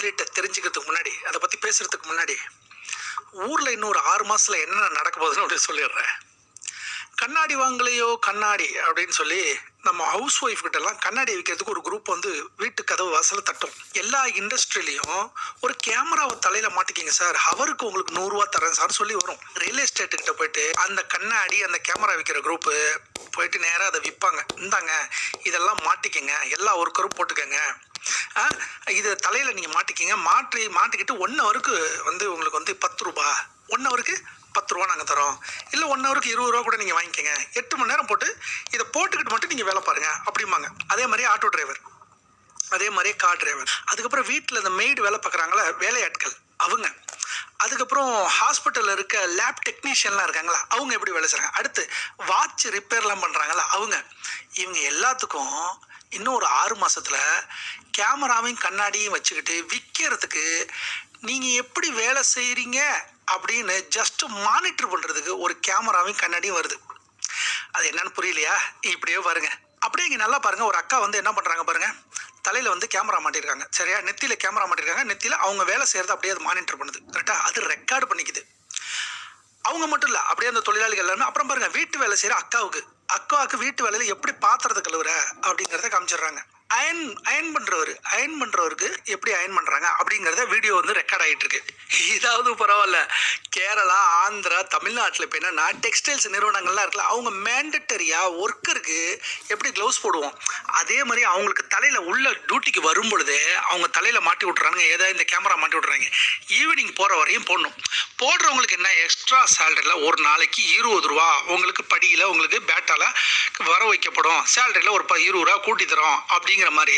முதலீட்டை தெரிஞ்சுக்கிறதுக்கு முன்னாடி, அதை பற்றி பேசுகிறதுக்கு முன்னாடி, ஊரில் இன்னும் ஒரு 6 மாதத்தில் என்னென்ன நடக்க போகுதுன்னு அப்படி சொல்லிடுறேன். கண்ணாடி வாங்கலையோ கண்ணாடி அப்படின்னு சொல்லி நம்ம ஹவுஸ் ஒய்ஃப் கிட்டலாம் கண்ணாடி விற்கிறதுக்கு ஒரு குரூப் வந்து வீட்டு கதவு வாசலில் தட்டும். எல்லா இண்டஸ்ட்ரியிலையும் ஒரு கேமராவை தலையில் மாட்டிக்கிங்க சார், அவருக்கு உங்களுக்கு 100 ரூபா தரேன் சார் சொல்லி வரும். ரியல் எஸ்டேட்டுக்கிட்ட போயிட்டு அந்த கண்ணாடி அந்த கேமரா விற்கிற குரூப்பு போயிட்டு நேராக அதை விற்பாங்க. இந்தாங்க இதெல்லாம் மாட்டிக்கங்க, எல்லா ஒர்க்கரும் போட்டுக்கங்க, இது தலையில் நீங்கள் மாட்டிக்கிங்க, மாட்டிக்கிட்டு 1 ஹவருக்கு வந்து உங்களுக்கு வந்து 10 ரூபா, 1 ஹவருக்கு 10 ரூபா நாங்கள் தரோம், இல்லை 1 ஹவருக்கு 20 ரூபா கூட நீங்கள் வாங்கிக்கோங்க, 8 மணி நேரம் போட்டு இதை போட்டுக்கிட்டு மட்டும் நீங்கள் வேலை பாருங்கள் அப்படிம்பாங்க. அதே மாதிரி ஆட்டோ டிரைவர், அதே மாதிரி கார் டிரைவர், அதுக்கப்புறம் வீட்டில் இந்த மெய்டு வேலை பார்க்குறாங்களா வேலையாட்கள் அவங்க, அதுக்கப்புறம் ஹாஸ்பிட்டலில் இருக்க லேப் டெக்னீஷியன்லாம் இருக்காங்களா அவங்க எப்படி வேலை செய்கிறாங்க, அடுத்து வாட்ச் ரிப்பேர்லாம் பண்ணுறாங்களா இவங்க எல்லாத்துக்கும் இன்னும் ஒரு 6 மாதத்தில் கேமராவையும் கண்ணாடியும் வச்சுக்கிட்டு விற்கிறதுக்கு நீங்கள் எப்படி வேலை செய்கிறீங்க அப்படின்னு ஜஸ்ட் மானிட்டர் பண்ணுறதுக்கு ஒரு கேமராவையும் கண்ணாடியும் வருது. அது என்னன்னு புரியலையா? இப்படியே பாருங்க, அப்படியே இங்கே நல்லா பாருங்கள். ஒரு அக்கா வந்து என்ன பண்ணுறாங்க பாருங்கள், தலையில் வந்து கேமரா மாட்டிருக்காங்க, சரியா, நெத்தியில் கேமரா மாட்டிருக்காங்க, நெத்தியில் அவங்க வேலை செய்கிறத அப்படியே அது மானிட்டர் பண்ணுது, கரெக்டாக, அது ரெக்கார்டு பண்ணிக்குது. அவங்க மட்டும் இல்லை, அப்படியே அந்த தொழிலாளிகள் எல்லாமே. அப்புறம் பாருங்கள், வீட்டு வேலை செய்கிற அக்காவுக்கு வீட்டு வேலையில் எப்படி பாத்திரத்தை கழுவுற அப்படிங்கிறத காமிச்சிடுறாங்க. அயன் பண்ணுறவருக்கு எப்படி அயன் பண்ணுறாங்க அப்படிங்கிறத வீடியோ வந்து ரெக்கார்ட் ஆகிட்டு இருக்கு. இதாவது பரவாயில்ல, கேரளா, ஆந்திரா, தமிழ்நாட்டில் இப்போ என்னென்னா டெக்ஸ்டைல்ஸ் நிறுவனங்கள்லாம் இருக்குல்ல, அவங்க மேண்டட்டரியாக ஒர்க்கருக்கு எப்படி க்ளவுஸ் போடுவோம் அதே மாதிரி அவங்களுக்கு தலையில் உள்ள டியூட்டிக்கு வரும் பொழுது அவங்க தலையில் மாட்டி விட்றாங்க, ஏதாவது இந்த கேமரா மாட்டி விட்றாங்க. ஈவினிங் போகிற வரையும் போடணும். போடுறவங்களுக்கு என்ன எக்ஸ்ட்ரா சேலரியில் ஒரு நாளைக்கு 20 ரூபா உங்களுக்கு படியில் உங்களுக்கு பேட்டால் வர வைக்கப்படும், சேலரியில் ஒரு 20 ரூபா கூட்டி தரோம் அப்படிங்கிற மாதிரி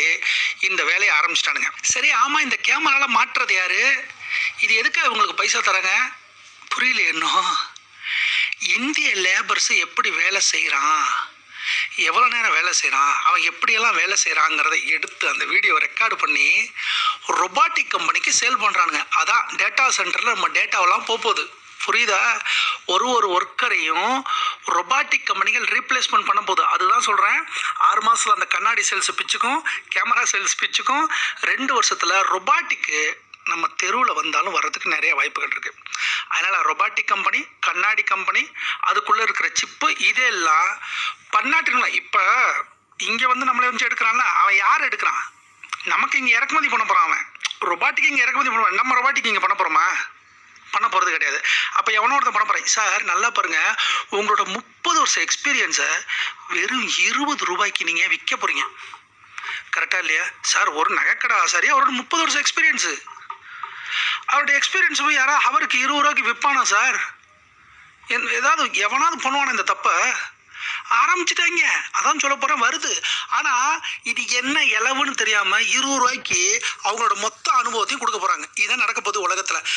இந்த வேலையை ஆரம்பிச்சிட்டானுங்க. சரி, ஆமாம், இந்த கேமரால மாற்றுறது யாரு, இது எதுக்காக இவங்களுக்கு பைசா தராங்க புரியல. இன்னும் இந்திய லேபர்ஸ் எப்படி வேலை செய்கிறான், எவ்வளோ நேரம் வேலை செய்கிறான், அவன் எப்படியெல்லாம் வேலை செய்கிறாங்கிறத எடுத்து அந்த வீடியோ ரெக்கார்டு பண்ணி ரொபாட்டிக் கம்பெனிக்கு சேல் பண்ணுறானுங்க. அதான் டேட்டா சென்டரில் நம்ம டேட்டாவெல்லாம் போகுது, புரியுதா? ஒரு ஒர்க்கரையும் ரொபாட்டிக் கம்பெனிகள் ரீப்ளேஸ்மெண்ட் பண்ண போகுது. அதுதான் சொல்கிறேன், 6 மாதத்தில் அந்த கண்ணாடி சேல்ஸ் பிச்சுக்கும், கேமரா சேல்ஸ் பிச்சுக்கும், 2 வருஷத்தில் ரொபாட்டிக்கு நம்ம தெருவில் வந்தாலும் வர்றதுக்கு நிறைய வாய்ப்புகள் இருக்குது. அதனால் ரொபாட்டிக் கம்பெனி, கண்ணாடி கம்பெனி, அதுக்குள்ளே இருக்கிற சிப்பு, இதெல்லாம் பன்னாட்டுங்களா. இப்போ இங்கே வந்து நம்மளை வந்து எடுக்கிறான்ல, அவன் யார் எடுக்கிறான், நமக்கு இங்கே இறக்குமதி பண்ண போகிறான். அவன் ரொபாட்டிக்கு இங்கே இறக்குமதி பண்ணுவான், நம்ம ரொபாட்டிக்கு இங்கே பண்ண போகிறோமா? பண்ண போகிறது கிடையாது. அப்போ எவனோ ஒருத்தன் பண்ண போகிறேன். சார் நல்லா பாருங்கள், உங்களோட 30 வருஷம் எக்ஸ்பீரியன்ஸை வெறும் 20 ரூபாய்க்கு நீங்கள் விற்க போகிறீங்க, கரெக்டாக இல்லையா? சார் ஒரு நகைக்கடை ஆசாரியா அவரோட 30 வருஷம் எக்ஸ்பீரியன்ஸு, அவருடைய எக்ஸ்பீரியன்ஸ் போய் யாராவது அவருக்கு 20 ரூபாய்க்கு விற்பானா சார்? ஏதாவது எவனாவது பண்ணுவானா இந்த தப்பை? ஆரம்பிச்சுட்டாங்க, அதான் சொல்ல போகிறேன், வருது. ஆனால் இது என்ன இலவுன்னு தெரியாமல் 20 ரூபாய்க்கு அவங்களோட மொத்த அனுபவத்தையும் கொடுக்க போகிறாங்க. இதான் நடக்க போகுது உலகத்தில்.